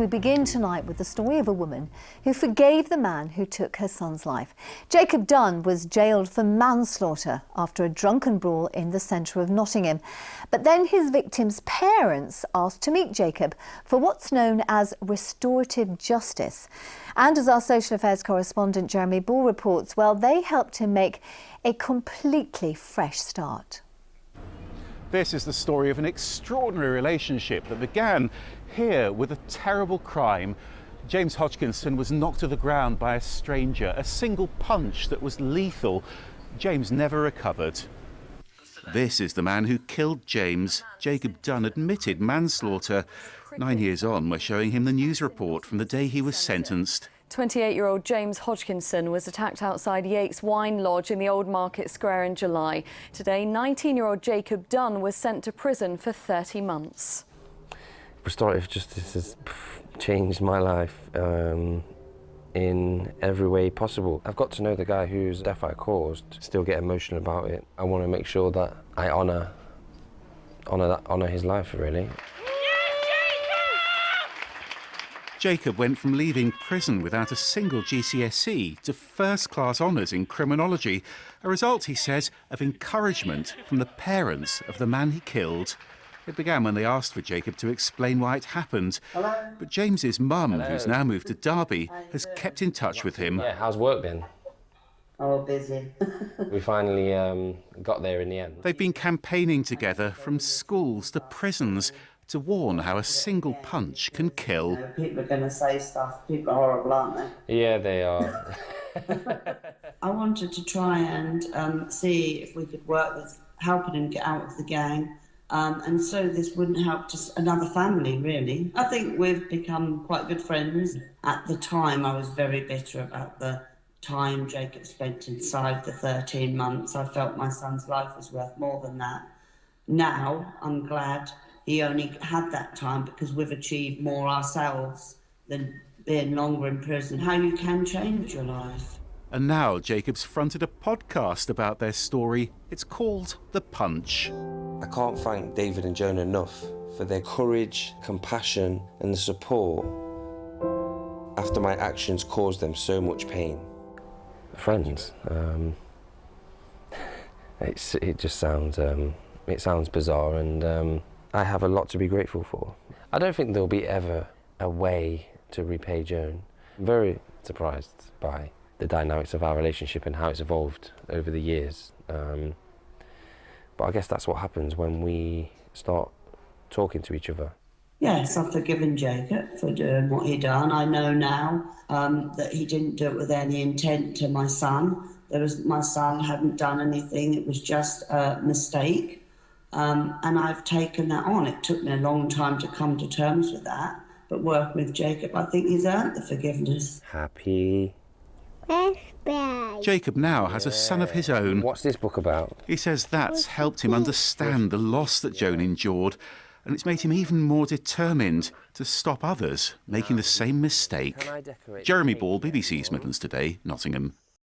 we begin tonight with the story of a woman who forgave the man who took her son's life. Jacob Dunne was jailed for manslaughter after a drunken brawl in the centre of Nottingham. But then his victim's parents asked to meet Jacob for what's known as restorative justice. And as our social affairs correspondent Jeremy Ball reports, well, they helped him make a completely fresh start. This is the story of an extraordinary relationship that began here with a terrible crime. James Hodgkinson was knocked to the ground by a stranger, a single punch that was lethal. James never recovered. This is the man who killed James. Jacob Dunne admitted manslaughter. 9 years on, we're showing him the news report from the day he was sentenced. 28-year-old James Hodgkinson was attacked outside Yates Wine Lodge in the Old Market Square in July. Today, 19-year-old Jacob Dunne was sent to prison for 30 months. Restorative justice has changed my life in every way possible. I've got to know the guy whose death I caused, still get emotional about it. I want to make sure that I honour his life, really. Jacob went from leaving prison without a single GCSE to first-class honours in criminology, a result, he says, of encouragement from the parents of the man he killed. It began when they asked for Jacob to explain why it happened. Hello. But James's mum, who's now moved to Derby, has kept in touch with him. Yeah, how's work been? Oh, busy. We finally got there in the end. They've been campaigning together from schools to prisons to warn how a single punch can kill. People are going to say stuff. People are horrible, aren't they? Yeah, they are. I wanted to try and see if we could work with helping him get out of the gang. And so this wouldn't help just another family, really. I think we've become quite good friends. At the time, I was very bitter about the time Jacob spent inside the 13 months. I felt my son's life was worth more than that. Now, I'm glad he only had that time because we've achieved more ourselves than being longer in prison. How you can change your life. And now Jacob's fronted a podcast about their story. It's called The Punch. I can't thank David and Joan enough for their courage, compassion and the support after my actions caused them so much pain. Friends, it just sounds bizarre, and I have a lot to be grateful for. I don't think there'll be ever a way to repay Joan. I'm very surprised by the dynamics of our relationship and how it's evolved over the years. But I guess that's what happens when we start talking to each other. Yes, I've forgiven Jacob for doing what he done. I know now that he didn't do it with any intent to my son. My son hadn't done anything. It was just a mistake. And I've taken that on. It took me a long time to come to terms with that. But working with Jacob, I think he's earned the forgiveness. Happy birthday. Jacob now has a son of his own. What's this book about? He says that's helped him understand the loss that Joan endured, and it's made him even more determined to stop others making the same mistake. Jeremy Ball, BBC's Midlands Today, Nottingham.